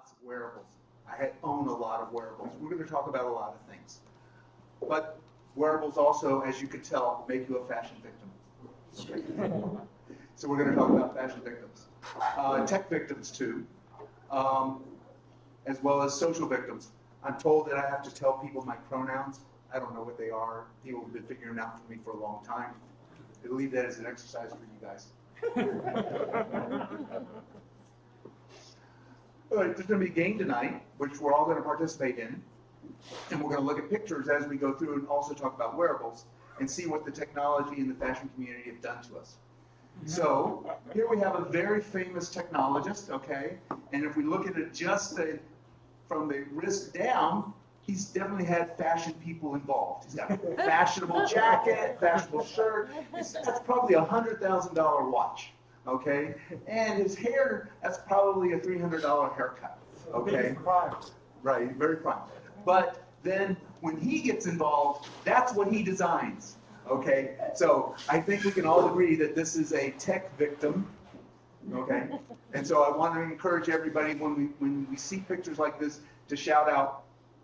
lots of wearables. Own a lot of wearables. We're going to talk about a lot of things. But wearables also, as you can tell, make you a fashion victim. So we're going to talk about fashion victims. Tech victims too, as well as social victims. I'm told that I have to tell people my pronouns. I don't know what they are. People have been figuring it out for me for a long time. I'll leave that as an exercise for you guys. All right, there's going to be a game tonight, which we're all going to participate in. And we're going to look at pictures as we go through and also talk about wearables and see what the technology and the fashion community have done to us. So here we have a very famous technologist, okay? And if we look at it just from the wrist down, he's definitely had fashion people involved. He's got a fashionable jacket, fashionable shirt. That's probably a $100,000 watch, okay? And his hair, that's probably a $300 haircut, okay? Right, very prime. But then when he gets involved, that's what he designs, okay? So I think we can all agree that this is a tech victim, okay? And so I want to encourage everybody when we see pictures like this to shout out,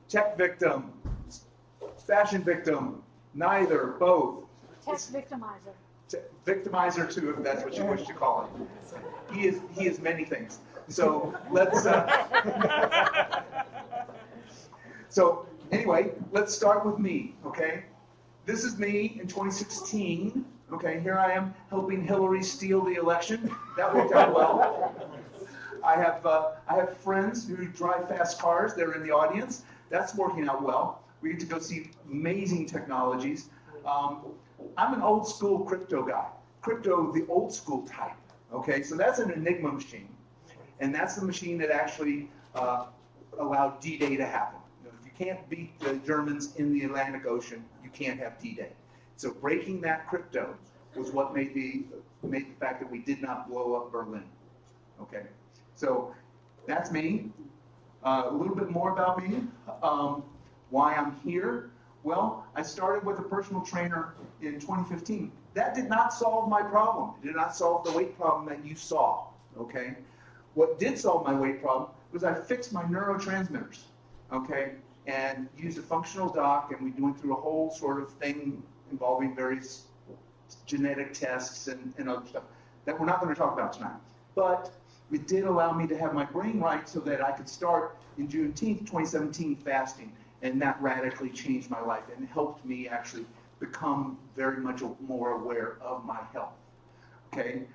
tech victim, fashion victim, neither, both. Tech victimizer. Victimizer too, if that's what you wish to call it. He is many things. So let's. So anyway, let's start with me. Okay, this is me in 2016. Okay, here I am helping Hillary steal the election. That worked out well. I have friends who drive fast cars. They're in the audience. That's working out well. We get to go see amazing technologies. I'm an old school crypto guy. Crypto, the old school type. Okay, so that's an Enigma machine. And that's the machine that actually allowed D-Day to happen. You know, if you can't beat the Germans in the Atlantic Ocean, you can't have D-Day. So breaking that crypto was what made the fact that we did not blow up Berlin. Okay, so that's me. A little bit more about me, why I'm here. Well, I started with a personal trainer in 2015. That did not solve my problem. It did not solve the weight problem that you saw, okay? What did solve my weight problem was I fixed my neurotransmitters, okay? And used a functional doc, and we went through a whole sort of thing involving various genetic tests and other stuff that we're not going to talk about tonight. But it did allow me to have my brain right so that I could start in Juneteenth 2017 fasting, and that radically changed my life and helped me actually become very much more aware of my health. Okay,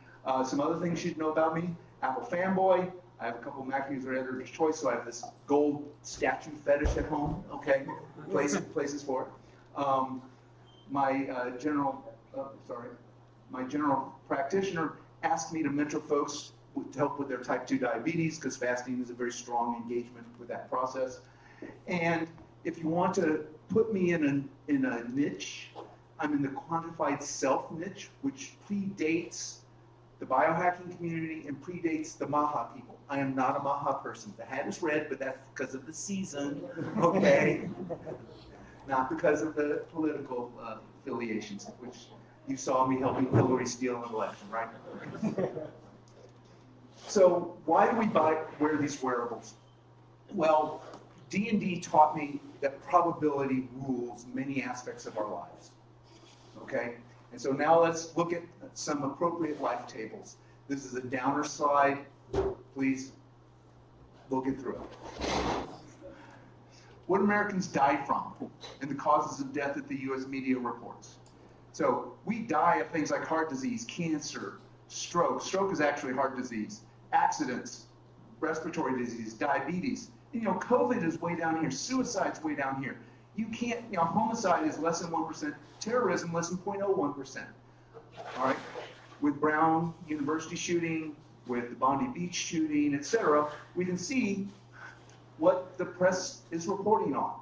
some other things you'd know about me: Apple fanboy. I have a couple of Mac user editor's choice, so I have this gold statue fetish at home. Okay, places for it. My general practitioner asked me to mentor folks to help with their type 2 diabetes, because fasting is a very strong engagement with that process. And if you want to put me in a niche, I'm in the quantified self niche, which predates the biohacking community and predates the Maha people. I am not a Maha person. The hat is red, but that's because of the season, okay? Not because of the political affiliations, which you saw me helping Hillary steal an election, right? So why do we wear these wearables? Well, D&D taught me that probability rules many aspects of our lives, okay? And so now let's look at some appropriate life tables. This is a downer slide. Please, we'll get through it. What Americans die from and the causes of death that the U.S. media reports. So we die of things like heart disease, cancer, stroke. Stroke is actually heart disease. Accidents, respiratory disease, diabetes. And, you know, COVID is way down here. Suicide's way down here. You can't, you know, homicide is less than 1%. Terrorism, less than 0.01%. All right? With Brown University shooting, with the Bondi Beach shooting, etc., we can see what the press is reporting on.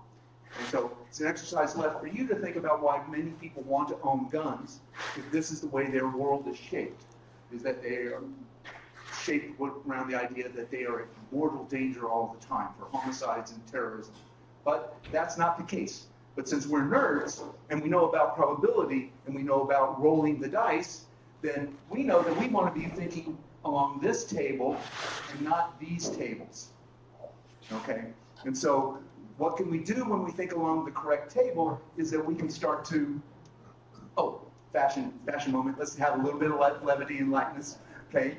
And so it's an exercise left for you to think about why many people want to own guns, if this is the way their world is shaped, is that they are shaped around the idea that they are in mortal danger all the time for homicides and terrorism. But that's not the case. But since we're nerds, and we know about probability, and we know about rolling the dice, then we know that we want to be thinking along this table and not these tables. okay? And so what can we do when we think along the correct table is that we can start to, oh, fashion moment. Let's have a little bit of levity and lightness, okay?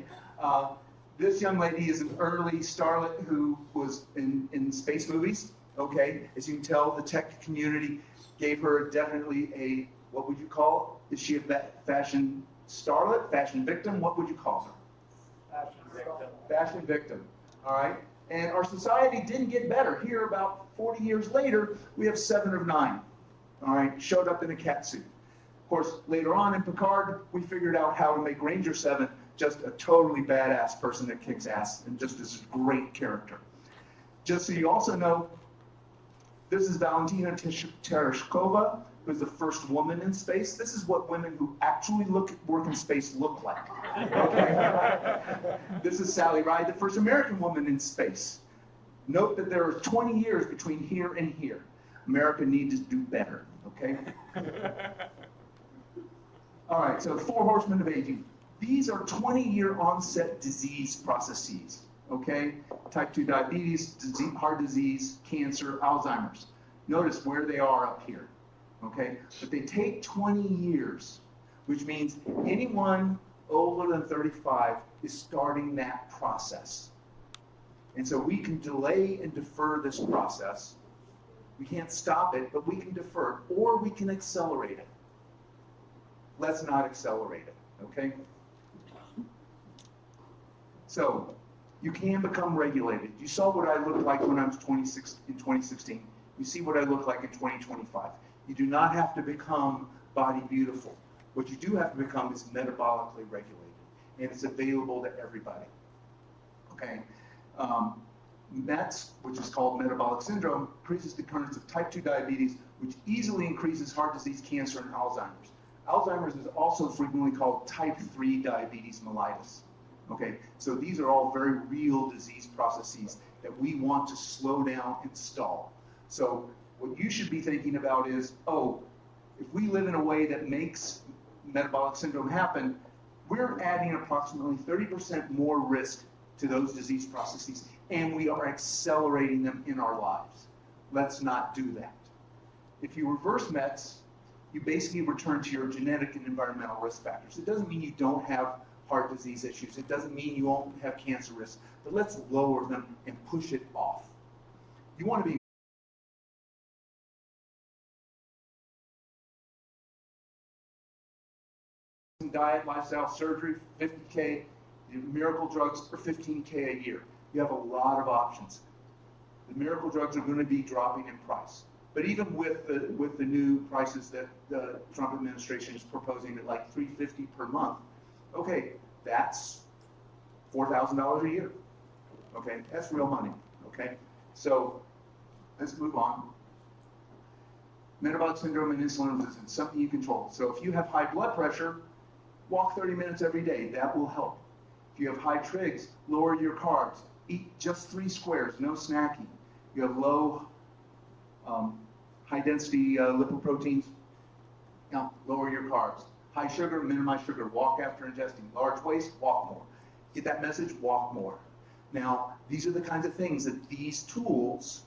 This young lady is an early starlet who was in space movies, okay? As you can tell, the tech community gave her definitely a, what would you call? Is she a fashion starlet, fashion victim? What would you call her? Fashion victim. Fashion victim, all right? And our society didn't get better. Here, about 40 years later, we have 7 of 9, all right, showed up in a cat suit. Of course, later on in Picard, we figured out how to make Ranger 7 just a totally badass person that kicks ass and just is a great character. Just so you also know, this is Valentina Tereshkova, who's the first woman in space. This is what women who actually work in space look like. Okay? This is Sally Ride, the first American woman in space. Note that there are 20 years between here and here. America needs to do better, okay? All right, so 4 horsemen of aging. These are 20-year onset disease processes, okay? Type 2 diabetes, heart disease, cancer, Alzheimer's. Notice where they are up here, okay? But they take 20 years, which means anyone older than 35 is starting that process. And so we can delay and defer this process. We can't stop it, but we can defer, or we can accelerate it. Let's not accelerate it, okay? So, you can become regulated. You saw what I looked like when I was 26 in 2016. You see what I look like in 2025. You do not have to become body beautiful. What you do have to become is metabolically regulated, and it's available to everybody. Okay, METS, which is called metabolic syndrome, increases the occurrence of type 2 diabetes, which easily increases heart disease, cancer, and Alzheimer's. Alzheimer's is also frequently called type 3 diabetes mellitus. Okay, so these are all very real disease processes that we want to slow down and stall. So what you should be thinking about is, oh, if we live in a way that makes metabolic syndrome happen, we're adding approximately 30% more risk to those disease processes, and we are accelerating them in our lives. Let's not do that. If you reverse METs, you basically return to your genetic and environmental risk factors. It doesn't mean you don't have heart disease issues. It doesn't mean you won't have cancer risks, but let's lower them and push it off. You want to be diet, lifestyle, surgery, 50K, miracle drugs for 15K a year. You have a lot of options. The miracle drugs are going to be dropping in price. But even with the new prices that the Trump administration is proposing at like $350 per month, okay, that's $4,000 a year. Okay, that's real money. Okay, so let's move on. Metabolic syndrome and insulin resistance, something you control. So if you have high blood pressure, walk 30 minutes every day. That will help. If you have high trigs, lower your carbs. Eat just 3 squares, no snacking. You have low, high density lipoproteins, now lower your carbs. High sugar, minimize sugar. Walk after ingesting. Large waist, walk more. Get that message? Walk more. Now, these are the kinds of things that these tools,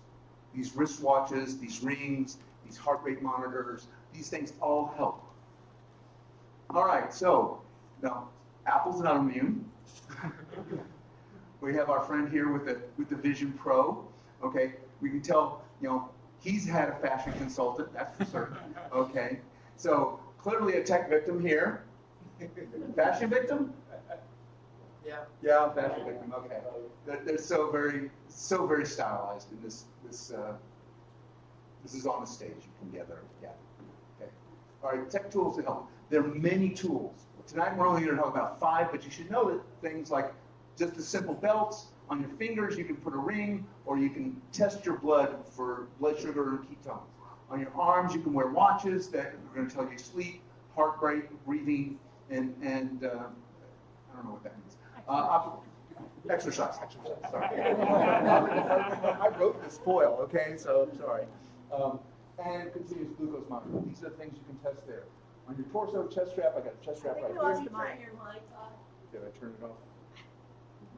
these wristwatches, these rings, these heart rate monitors, these things all help. All right, so now Apple's not immune. We have our friend here with the Vision Pro. Okay, we can tell, you know, he's had a fashion consultant, that's for certain. Okay, so clearly a tech victim here. Fashion victim? Yeah. Yeah, fashion victim. Okay, they're so very stylized in this. This is on the stage. You can gather. Yeah. Okay. All right. Tech tools to help. There are many tools. Tonight we're only going to talk about 5, but you should know that things like just the simple belts on your fingers. You can put a ring, or you can test your blood for blood sugar and ketones. On your arms, you can wear watches that are going to tell you sleep, heart rate, breathing, and I don't know what that means. Exercise. Sorry. I wrote this foil, okay, so I'm sorry. And continuous glucose monitor. These are the things you can test there. On your torso, chest strap, I got a chest strap right here. Did I turn it off?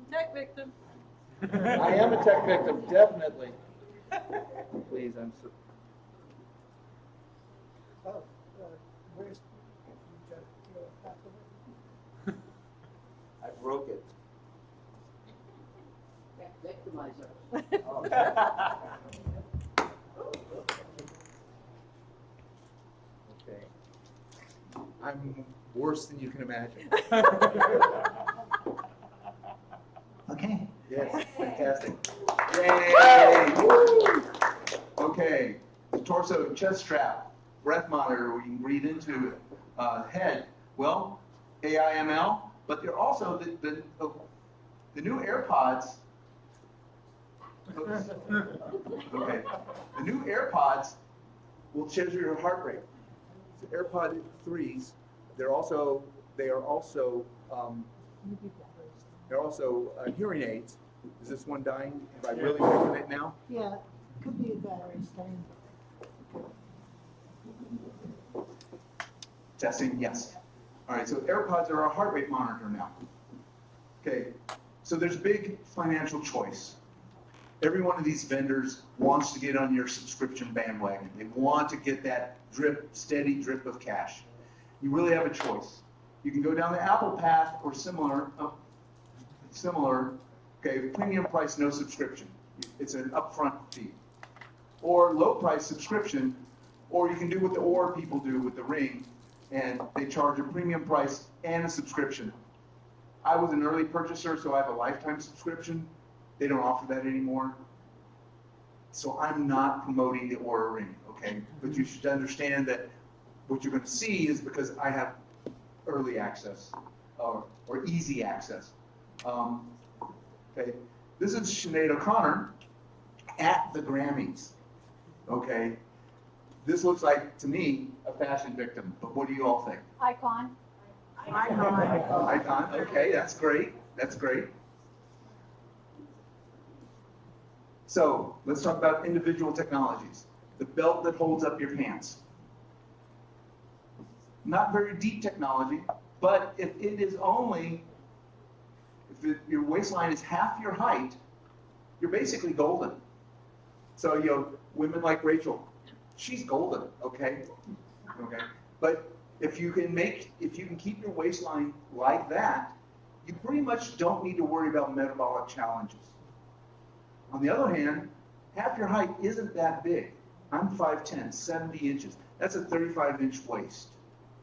Tech victim. I am a tech victim, definitely. Please, I'm so. Oh, where's, you got half of it? I broke it. Victimizer. Okay. I'm worse than you can imagine. Okay. Yes, fantastic. Yay! Woo! Okay, the torso chest strap, breath monitor, we can read into it. Head, well, AI/ML, but they're also the new AirPods. Oops. Okay, the new AirPods will measure your heart rate. So AirPod 3s, they are also hearing aids. Is this one dying? Have I really broken it now? Yeah, could be a battery stand. Testing, yes. All right, so AirPods are a heart rate monitor now. Okay, so there's big financial choice. Every one of these vendors wants to get on your subscription bandwagon. They want to get that steady drip of cash. You really have a choice. You can go down the Apple path or similar, okay, premium price, no subscription. It's an upfront fee. Or low price subscription, or you can do what the Oura people do with the Ring, and they charge a premium price and a subscription. I was an early purchaser, so I have a lifetime subscription. They don't offer that anymore. So I'm not promoting the Oura Ring, okay? But you should understand that what you're going to see is because I have early access or easy access. Okay, this is Sinead O'Connor at the Grammys, okay? This looks like, to me, a fashion victim, but what do you all think? Icon. Icon, okay, that's great, that's great. So, let's talk about individual technologies. The belt that holds up your pants. Not very deep technology, but if it is only, your waistline is half your height, you're basically golden. So, you know, women like Rachel, she's golden, okay? Okay. But if you can keep your waistline like that, you pretty much don't need to worry about metabolic challenges. On the other hand, half your height isn't that big. I'm 5'10", 70 inches. That's a 35-inch waist,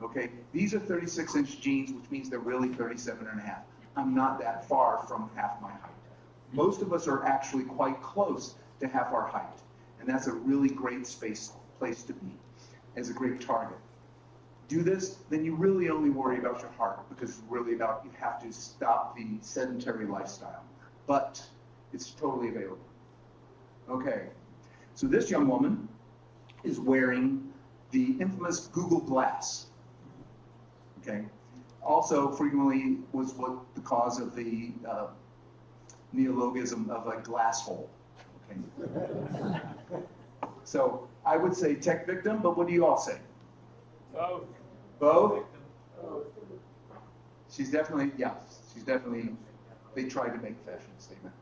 okay? These are 36-inch jeans, which means they're really 37 and a half. I'm not that far from half my height. Most of us are actually quite close to half our height, and that's a really great place to be, as a great target. Do this, then you really only worry about your heart, because it's really about, you have to stop the sedentary lifestyle. But it's totally available. Okay, so this young woman is wearing the infamous Google Glass. Okay, also frequently was what the cause of the neologism of a glass hole. Okay. So I would say tech victim, but what do you all say? Both. Both? She's definitely, they tried to make a fashion statement.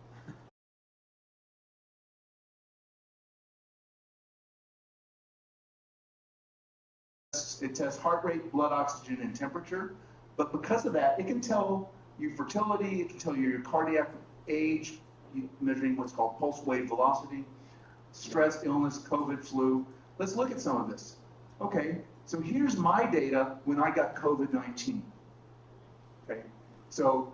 It tests heart rate, blood oxygen, and temperature, but because of that, it can tell you fertility, it can tell you your cardiac age, measuring what's called pulse wave velocity, stress, illness, COVID, flu. Let's look at some of this. Okay, so here's my data when I got COVID-19. Okay, so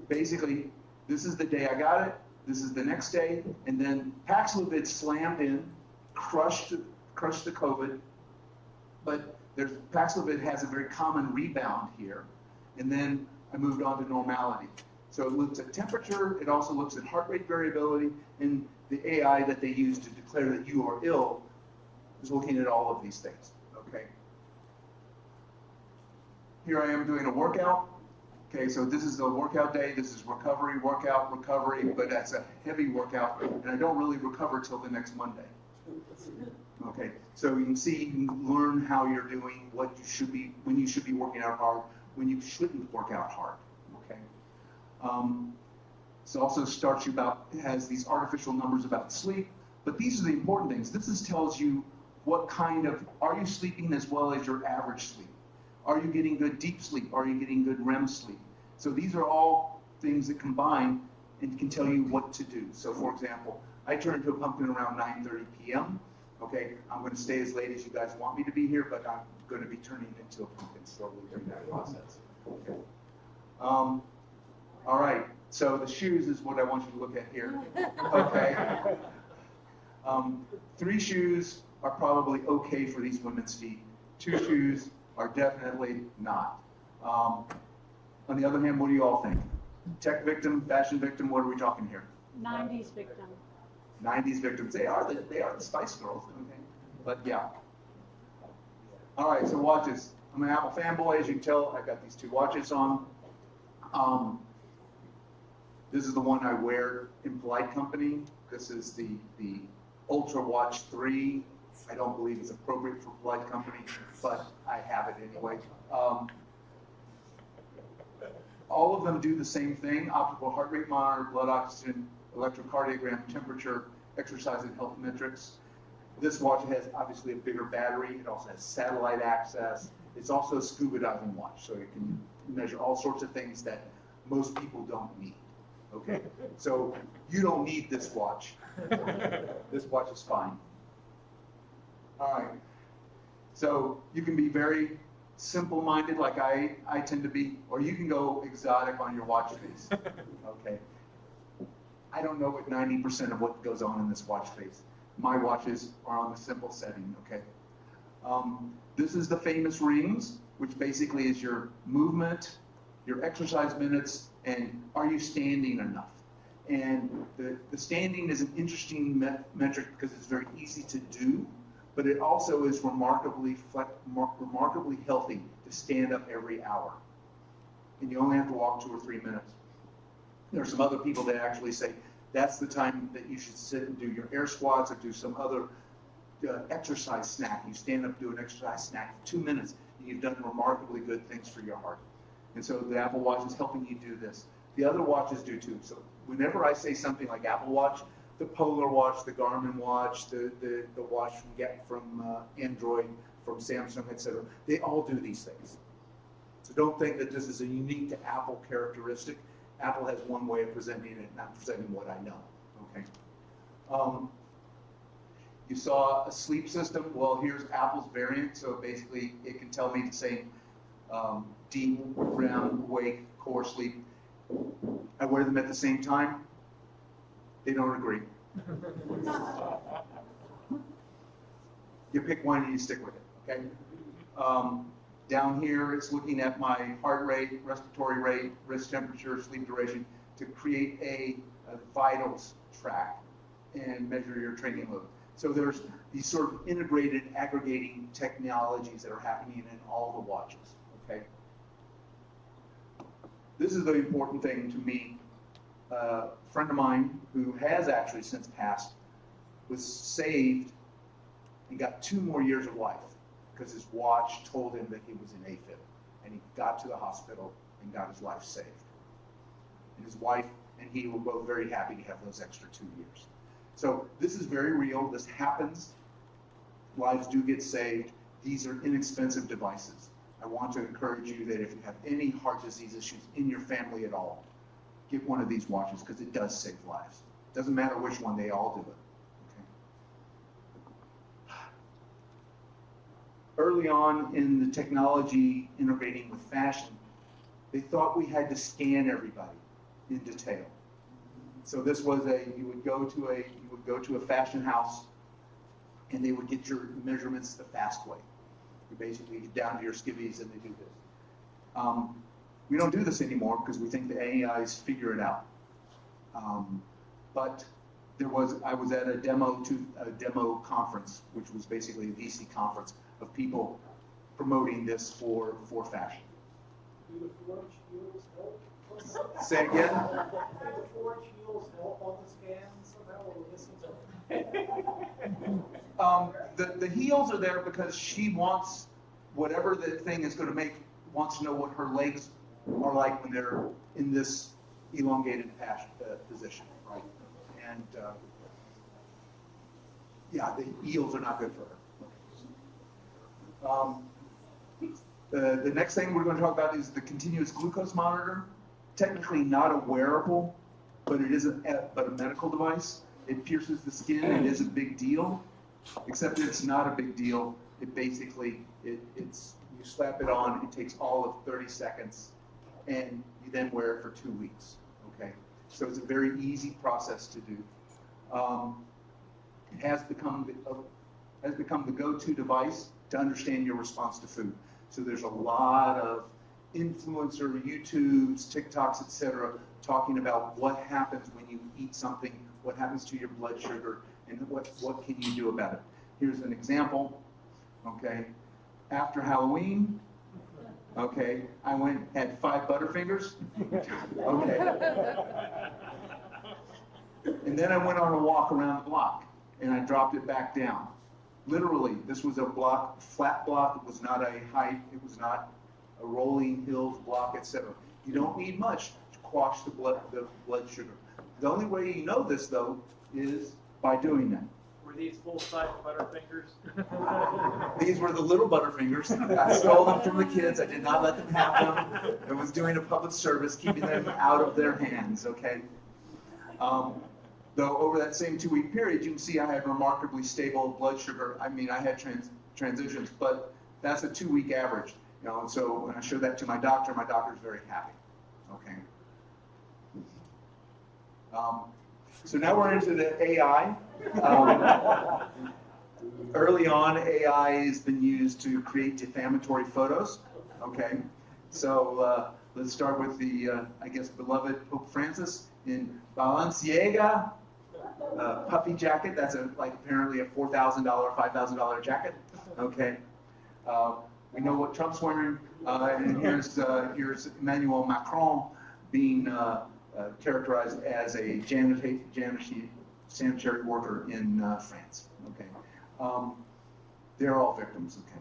basically, this is the day I got it, this is the next day, and then Paxlovid slammed in, crushed the COVID, but Paxlovid has a very common rebound here, and then I moved on to normality. So it looks at temperature, it also looks at heart rate variability, and the AI that they use to declare that you are ill is looking at all of these things, okay? Here I am doing a workout. Okay, so this is a workout day, this is recovery, workout, recovery, but that's a heavy workout, and I don't really recover till the next Monday. Okay, so you can see, you can learn how you're doing, what you should be, when you should be working out hard, when you shouldn't work out hard, okay? It also starts you about, it has these artificial numbers about sleep, but these are the important things. Tells you what kind of, are you sleeping as well as your average sleep? Are you getting good deep sleep? Are you getting good REM sleep? So these are all things that combine and can tell you what to do. So for example, I turn into a pumpkin around 9:30 p.m. Okay, I'm going to stay as late as you guys want me to be here, but I'm going to be turning into a pumpkin slowly during that process. Okay. All right, so the shoes is what I want you to look at here. Okay. 3 shoes are probably okay for these women's feet. 2 shoes are definitely not. On the other hand, what do you all think? Tech victim, fashion victim, what are we talking here? 90s victim. 90s victims. They are the Spice Girls. Okay. But yeah. All right, so watches. I'm an Apple fanboy, as you can tell. I've got these 2 watches on. This is the one I wear in polite company. This is the Ultra Watch 3. I don't believe it's appropriate for polite company, but I have it anyway. All of them do the same thing: optical heart rate monitor, blood oxygen, electrocardiogram, temperature, exercise and health metrics. This watch has obviously a bigger battery. It also has satellite access. It's also a scuba diving watch, so it can measure all sorts of things that most people don't need. Okay, so you don't need this watch. This watch is fine. All right, so you can be very simple-minded like I tend to be, or you can go exotic on your watch face. Okay. I don't know what 90% of what goes on in this watch face. My watches are on the simple setting, okay? This is the famous rings, which basically is your movement, your exercise minutes, and are you standing enough? And the standing is an interesting metric because it's very easy to do, but it also is remarkably healthy to stand up every hour. And you only have to walk 2 or 3 minutes. There are some other people that actually say that's the time that you should sit and do your air squats or do some other exercise snack. You stand up, do an exercise snack for 2 minutes, and you've done remarkably good things for your heart. And so the Apple Watch is helping you do this. The other watches do too. So whenever I say something like Apple Watch, the Polar Watch, the Garmin Watch, the watch from Android, from Samsung, etc., they all do these things. So don't think that this is a unique to Apple characteristic. Apple has one way of presenting it, not presenting what I know. Okay. You saw a sleep system. Well, here's Apple's variant. So basically, it can tell me the same deep, REM, wake, core sleep. I wear them at the same time. They don't agree. You pick one and you stick with it. Okay. Down here, it's looking at my heart rate, respiratory rate, wrist temperature, sleep duration to create a vitals track and measure your training load. So there's these sort of integrated aggregating technologies that are happening in all the watches, okay? This is the important thing to me. A friend of mine who has actually since passed was saved and got 2 more years of life because his watch told him that he was in AFib, and he got to the hospital and got his life saved. And his wife and he were both very happy to have those extra 2 years. So this is very real. This happens. Lives do get saved. These are inexpensive devices. I want to encourage you that if you have any heart disease issues in your family at all, get one of these watches because it does save lives. It doesn't matter which one, they all do it. Early on in the technology integrating with fashion, they thought we had to scan everybody in detail. So this was you would go to a fashion house and they would get your measurements the fast way. You basically get down to your skivvies and they do this. We don't do this anymore because we think the AIs figure it out. But I was at a demo conference, which was basically a VC conference of people promoting this for fashion. Do the forge heels help? Say again? Do the forge heels help on the scan somehow, or missing something? The heels are there because she wants whatever the thing is going to make, wants to know what her legs are like when they're in this elongated position, right? And yeah, the eels are not good for her. The next thing we're going to talk about is the continuous glucose monitor. Technically not a wearable, but it is a medical device. It pierces the skin. It is a big deal, except it's not a big deal. It basically, it's you slap it on. It takes all of 30 seconds, and you then wear it for 2 weeks. Okay, so it's a very easy process to do. It has become the go-to device to understand your response to food. So there's a lot of influencer, YouTubes, TikToks, etc., talking about what happens when you eat something, what happens to your blood sugar, and what can you do about it. Here's an example. Okay, after Halloween, okay, I had 5 Butterfingers. Okay, and then I went on a walk around the block, and I dropped it back down. Literally, this was a block, flat block. It was not a height. It was not a rolling hills block, etc. You don't need much to quash the blood sugar. The only way you know this, though, is by doing that. Were these full-size Butterfingers? These were the little Butterfingers. I stole them from the kids. I did not let them have them. I was doing a public service, keeping them out of their hands, okay? Though over that same 2-week period, you can see I had remarkably stable blood sugar. I mean, I had transitions, but that's a 2-week average. You know, and so when I showed that to my doctor's very happy. Okay. So now we're into the AI. Early on, AI has been used to create defamatory photos. Okay. So let's start with the, I guess, beloved Pope Francis in Balenciaga puffy jacket. That's apparently a $4,000, $5,000 jacket. Okay. We know what Trump's wearing, and here's Emmanuel Macron being characterized as a sanitary worker in France. Okay, they're all victims. Okay,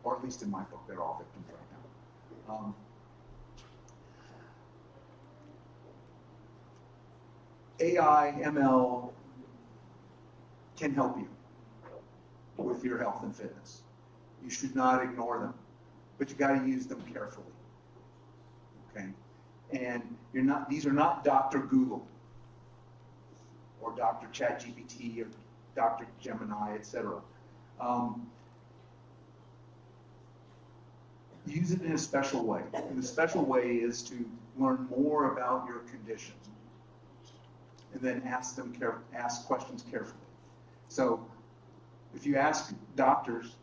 or at least in my book, they're all victims right now. AI, ML can help you with your health and fitness. You should not ignore them, but you got to use them carefully. Okay, and these are not Dr. Google or Dr. ChatGPT or Dr. Gemini, etc. Use it in a special way. And the special way is to learn more about your condition, and then ask questions carefully. So, if you ask doctors,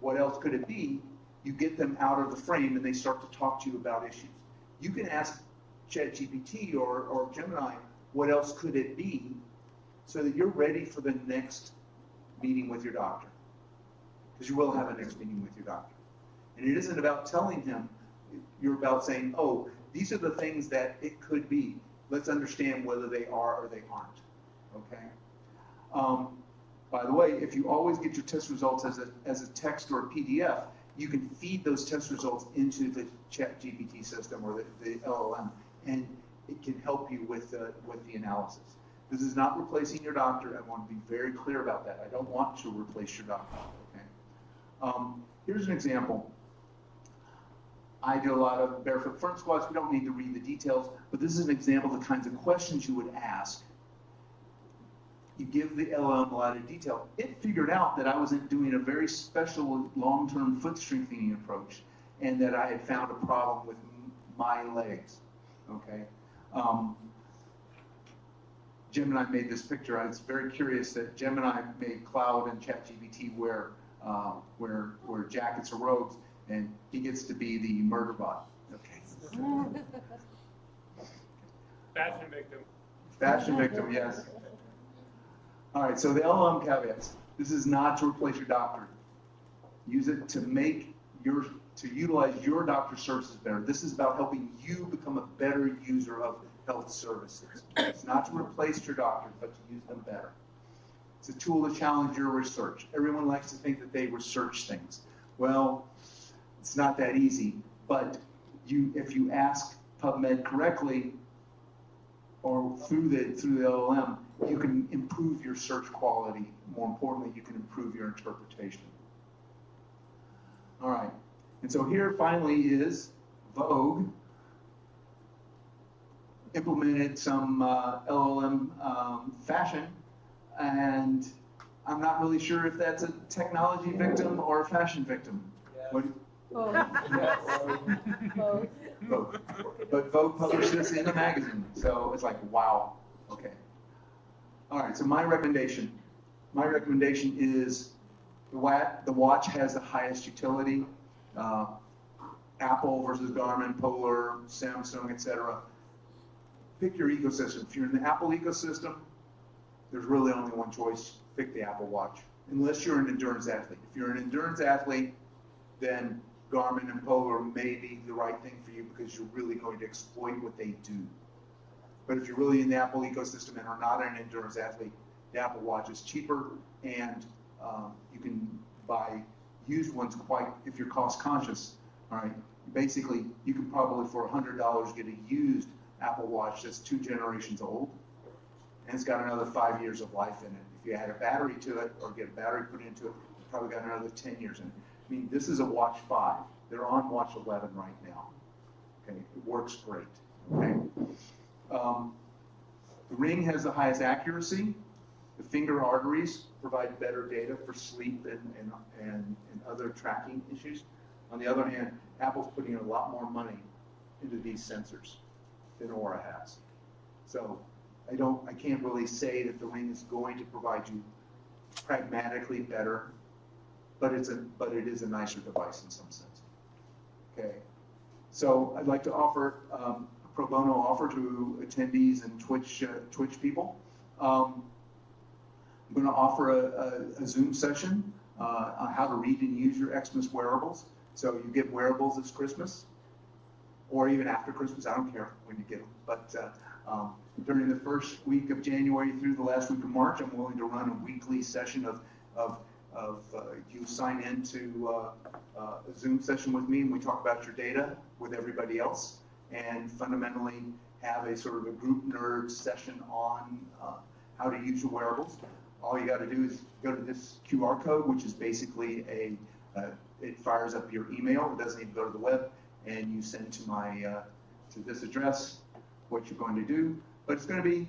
what else could it be? You get them out of the frame and they start to talk to you about issues. You can ask ChatGPT or Gemini, what else could it be? So that you're ready for the next meeting with your doctor. Because you will have a next meeting with your doctor. And it isn't about telling him, you're about saying, oh, these are the things that it could be. Let's understand whether they are or they aren't. Okay? By the way, if you always get your test results as a text or a PDF, you can feed those test results into the ChatGPT system or the LLM, and it can help you with the analysis. This is not replacing your doctor. I want to be very clear about that. I don't want to replace your doctor. Okay. Here's an example. I do a lot of barefoot front squats. We don't need to read the details, but this is an example of the kinds of questions you would ask. You give the LLM a lot of detail. It figured out that I wasn't doing a very special long-term foot strengthening approach, and that I had found a problem with my legs. Okay. Gemini made this picture. I was very curious that Gemini made Cloud and ChatGPT wear jackets or robes, and he gets to be the murder bot. Okay. Fashion victim. Fashion victim, yes. All right, so the LLM caveats. This is not to replace your doctor. Use it to utilize your doctor's services better. This is about helping you become a better user of health services. It's not to replace your doctor, but to use them better. It's a tool to challenge your research. Everyone likes to think that they research things. Well, it's not that easy, but if you ask PubMed correctly, or through the LLM, you can improve your search quality. More importantly, you can improve your interpretation. All right, and so here finally is Vogue implemented some LLM fashion, and I'm not really sure if that's a technology victim or a fashion victim. What, Both. Vogue. But Vogue published this in a magazine, so it's like, wow, okay. All right, so my recommendation is the watch has the highest utility. Apple versus Garmin, Polar, Samsung, etc. Pick your ecosystem. If you're in the Apple ecosystem, there's really only one choice. Pick the Apple Watch, unless you're an endurance athlete. If you're an endurance athlete, then Garmin and Polar may be the right thing for you because you're really going to exploit what they do. But if you're really in the Apple ecosystem and are not an endurance athlete, the Apple Watch is cheaper, and you can buy used ones quite, if you're cost conscious. All right, basically, you can probably for $100 get a used Apple Watch that's 2 generations old, and it's got another 5 years of life in it. If you add a battery to it or get a battery put into it, it's probably got another 10 years in it. I mean, this is a Watch 5. They're on Watch 11 right now. Okay, it works great. Okay, the Ring has the highest accuracy. The finger arteries provide better data for sleep and other tracking issues. On the other hand, Apple's putting a lot more money into these sensors than Oura has. So I can't really say that the Ring is going to provide you pragmatically better, but it is a nicer device in some sense. Okay, so I'd like to offer a pro bono offer to attendees and Twitch people. I'm going to offer a Zoom session on how to read and use your Xmas wearables. So you get wearables this Christmas, or even after Christmas, I don't care when you get them. But during the first week of January through the last week of March, I'm willing to run a weekly session of you sign into a Zoom session with me, and we talk about your data with everybody else, and fundamentally have a sort of a group nerd session on how to use your wearables. All you got to do is go to this QR code, which is basically it fires up your email. It doesn't even go to the web, and you send to my to this address what you're going to do. But it's going to be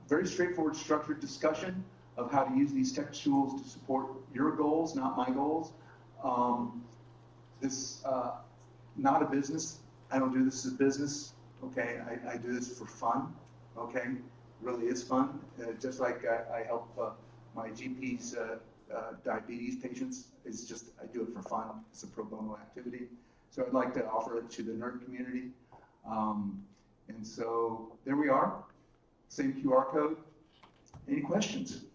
very straightforward, structured discussion of how to use these tech tools to support your goals, not my goals. This not a business. I don't do this as a business. Okay, I do this for fun. Okay, it really is fun. Just like I help my GP's diabetes patients. It's just I do it for fun. It's a pro bono activity. So I'd like to offer it to the nerd community. And so there we are. Same QR code. Any questions?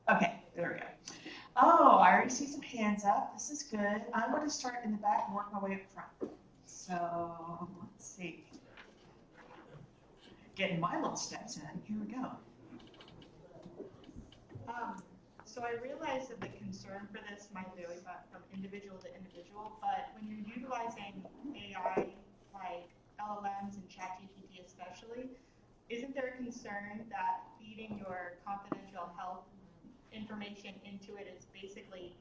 Okay, there we go. Oh, I already see some hands up. This is good. I'm going to start in the back and work my way up front. So let's see. Getting my little steps in. Here we go. So I realize that the concern for this might vary from individual to individual, but when you're utilizing AI like LLMs and ChatGPT especially, isn't there a concern that feeding your confidential health information into it is basically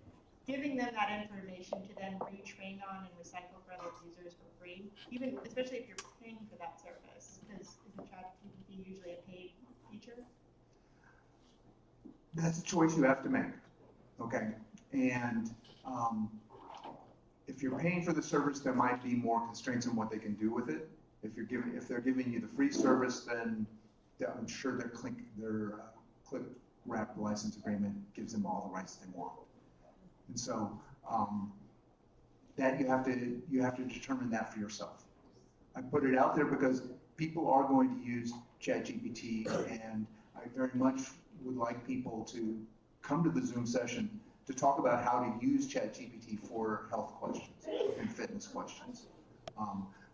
giving them that information to then retrain on and recycle for other users for free, even especially if you're paying for that service, because isn't ChatGPT usually a paid feature? That's a choice you have to make, okay? And if you're paying for the service, there might be more constraints on what they can do with it. If they're giving you the free service, then I'm sure their click wrap license agreement gives them all the rights they want. And so that you have to determine that for yourself. I put it out there because people are going to use ChatGPT, and I very much would like people to come to the Zoom session to talk about how to use ChatGPT for health questions and fitness questions.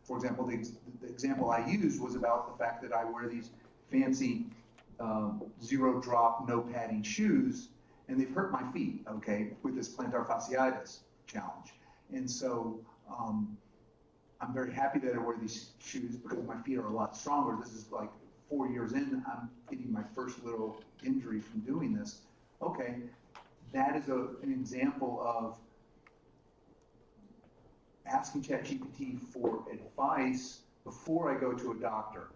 For example, the example I used was about the fact that I wear these fancy zero drop, no padding shoes, and they've hurt my feet, okay, with this plantar fasciitis challenge. And so I'm very happy that I wear these shoes because my feet are a lot stronger. This is like 4 years in, I'm getting my first little injury from doing this. Okay, that is an example of asking ChatGPT for advice before I go to a doctor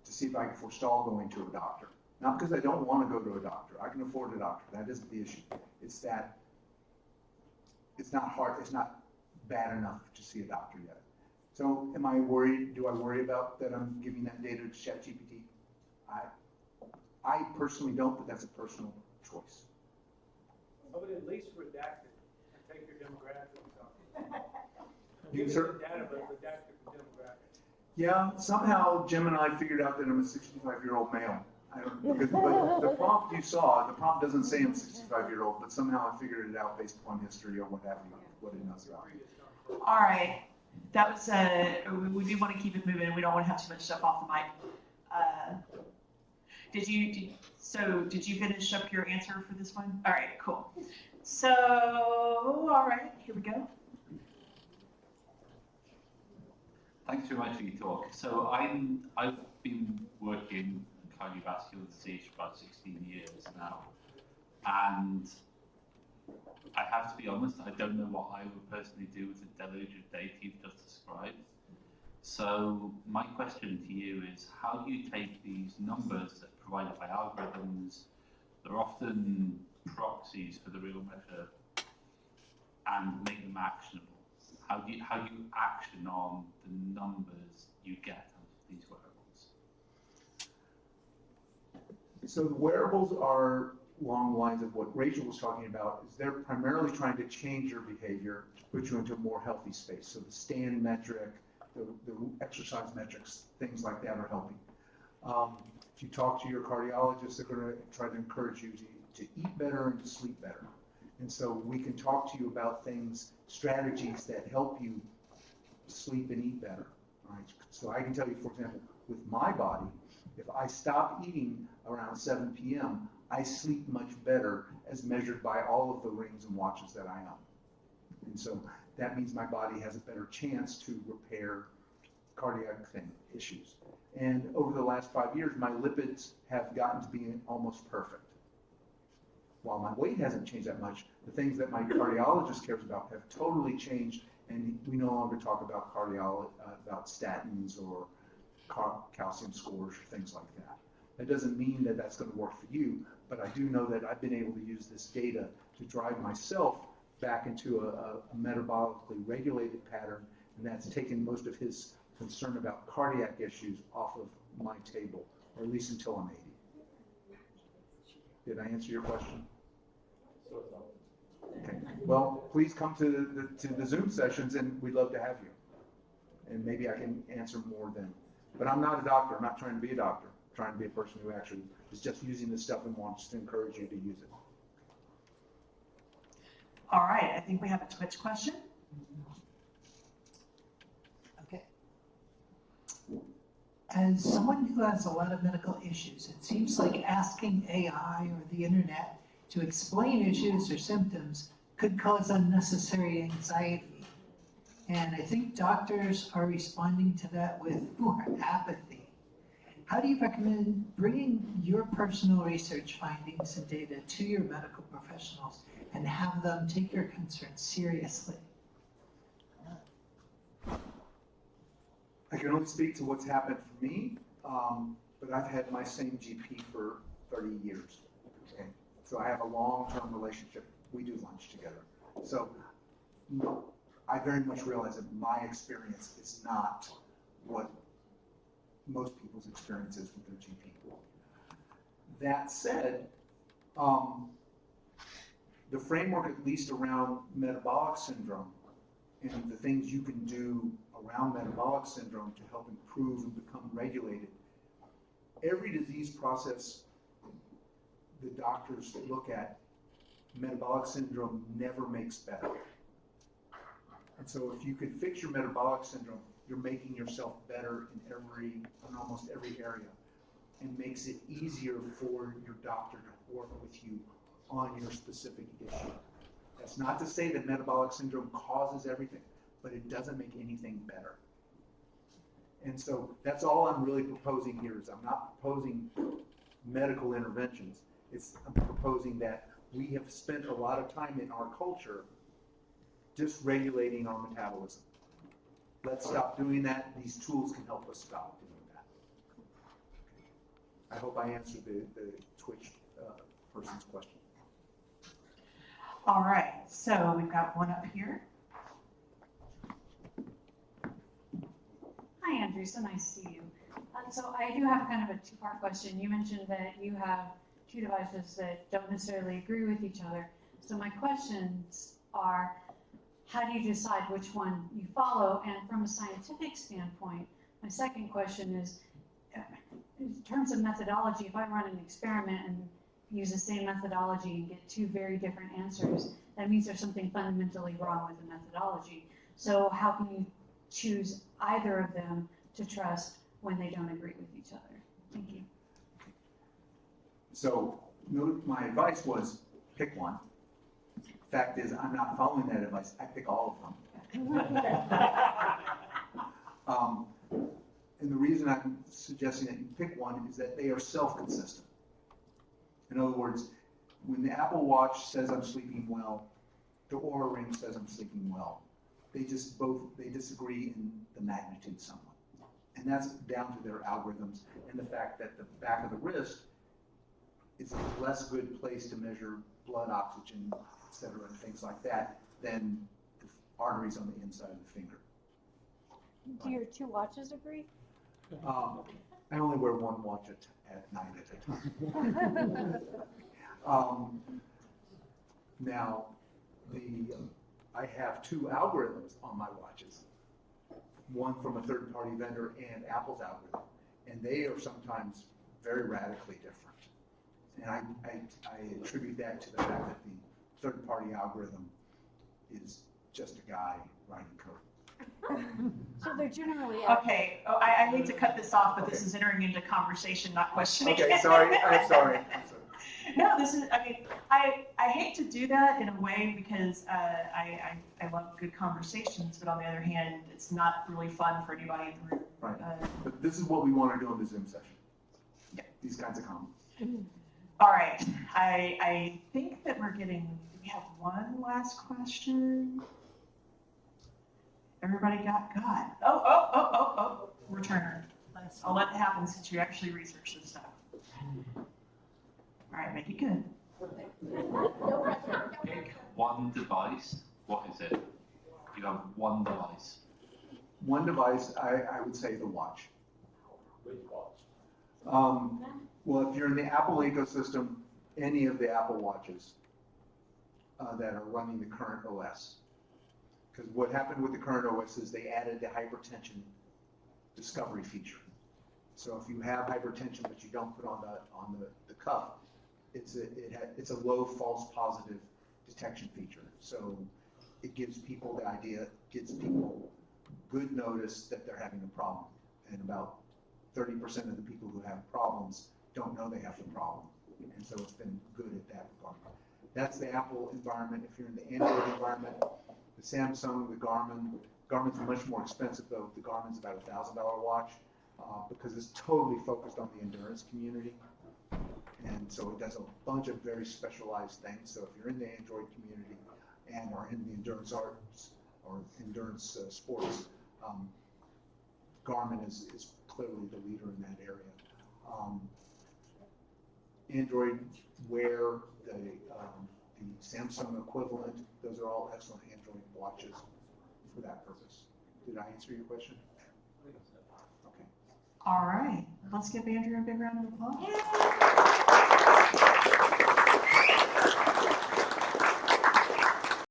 to see if I can forestall going to a doctor. Not because I don't want to go to a doctor. I can afford a doctor. That isn't the issue. It's that it's not hard, it's not bad enough to see a doctor yet. So am I worried? Do I worry about that I'm giving that data to ChatGPT? I personally don't, but that's a personal choice. I would at least redact it and take your demographics off. You, Give it sir? the data, but redact the demographics. Yeah, somehow Gemini figured out that I'm a 65-year-old male. I don't, because, but the prompt you saw, the prompt doesn't say I'm 65-year-old, but somehow I figured it out based upon history or what have you, what it knows about me. All right, that was, we do want to keep it moving, we don't want to have too much stuff off the mic. Did you finish up your answer for this one? All right, cool. So, all right, here we go. Thanks very much for your talk. So I've been working in cardiovascular disease for about 16 years now, and I have to be honest, I don't know what I would personally do with the deluge of data you've just described. So my question to you is, how do you take these numbers that are provided by algorithms, they're often proxies for the real measure, and make them actionable? How do you action on the numbers you get out of these wearables? So the wearables are along the lines of what Rachel was talking about, is they're primarily trying to change your behavior to put you into a more healthy space. So the stand metric, the exercise metrics, things like that are helping. If you talk to your cardiologist, they're going to try to encourage you to eat better and to sleep better. And so we can talk to you about things, strategies that help you sleep and eat better. Right? So I can tell you, for example, with my body, if I stop eating around 7 p.m., I sleep much better as measured by all of the rings and watches that I own. And so that means my body has a better chance to repair cardiac issues. And over the last 5 years, my lipids have gotten to be almost perfect. While my weight hasn't changed that much, the things that my cardiologist cares about have totally changed, and we no longer talk about about statins or calcium scores or things like that. That doesn't mean that that's going to work for you, but I do know that I've been able to use this data to drive myself back into a metabolically regulated pattern, and that's taken most of his concern about cardiac issues off of my table, or at least until I'm 80. Did I answer your question? Okay. Well, please come to the Zoom sessions, and we'd love to have you. And maybe I can answer more then. But I'm not a doctor. I'm not trying to be a doctor. I'm trying to be a person who actually is just using this stuff and wants to encourage you to use it. All right, I think we have a Twitch question. Okay. As someone who has a lot of medical issues, it seems like asking AI or the internet to explain issues or symptoms could cause unnecessary anxiety. And I think doctors are responding to that with more apathy. How do you recommend bringing your personal research findings and data to your medical professionals and have them take your concerns seriously? I can only speak to what's happened for me, but I've had my same GP for 30 years. Okay? So I have a long-term relationship. We do lunch together. So I very much realize that my experience is not what most people's experience is with their GP. That said, the framework, at least around metabolic syndrome, and the things you can do around metabolic syndrome to help improve and become regulated. Every disease process the doctors look at, metabolic syndrome never makes better. And so if you can fix your metabolic syndrome, you're making yourself better in almost every area. and makes it easier for your doctor to work with you on your specific issue. That's not to say that metabolic syndrome causes everything, but it doesn't make anything better. And so that's all I'm really proposing here is I'm not proposing medical interventions. I'm proposing that we have spent a lot of time in our culture dysregulating our metabolism. Let's stop doing that. These tools can help us stop doing that. I hope I answered the Twitch person's question. All right, so we've got one up here. Hi, Andrew. So nice to see you. So I do have kind of a two-part question. You mentioned that you have two devices that don't necessarily agree with each other. So my questions are, how do you decide which one you follow? And from a scientific standpoint, my second question is, in terms of methodology, if I run an experiment and use the same methodology and get two very different answers, that means there's something fundamentally wrong with the methodology. So how can you choose either of them to trust when they don't agree with each other? Thank you. So my advice was pick one. Fact is, I'm not following that advice. I pick all of them. And the reason I'm suggesting that you pick one is that they are self-consistent. In other words, when the Apple Watch says I'm sleeping well, the Oura Ring says I'm sleeping well. They disagree in the magnitude somewhat. And that's down to their algorithms and the fact that the back of the wrist is a less good place to measure blood oxygen, et cetera, and things like that than the arteries on the inside of the finger. Do your two watches agree? I only wear one watch at night at a time. Now, I have two algorithms on my watches, one from a third-party vendor and Apple's algorithm, and they are sometimes very radically different. And I attribute that to the fact that the third-party algorithm is just a guy writing code. So they're generally. Okay, I hate to cut this off, but this is entering into conversation, not questioning. Okay, sorry, I'm sorry. No, this is, I mean, I hate to do that in a way because I love good conversations, but on the other hand, it's not really fun for anybody in the room. Right. But this is what we want to do in the Zoom session. Yeah. These kinds of comments. All right, I think that do we have one last question? Everybody got. Oh, returner. I'll let it happen since you actually research this stuff. All right, make it good. Pick one device. What is it? You have one device. One device, I would say the watch. Which watch? Well, if you're in the Apple ecosystem, any of the Apple Watches that are running the current OS. Because what happened with the current OS is they added the hypertension discovery feature. So if you have hypertension but you don't put on the cuff, it's a low false positive detection feature. So it gives people the idea, gives people good notice that they're having a problem. And about 30% of the people who have problems don't know they have the problem. And so it's been good at that regard. That's the Apple environment. If you're in the Android environment, the Samsung, the Garmin's much more expensive though. The Garmin's about a $1,000 watch because it's totally focused on the endurance community. And so it does a bunch of very specialized things. So if you're in the Android community and are in the endurance arts or endurance sports, Garmin is clearly the leader in that area. Android Wear, the Samsung equivalent, those are all excellent Android watches for that purpose. Did I answer your question? Okay. All right, let's give Andrew a big round of applause.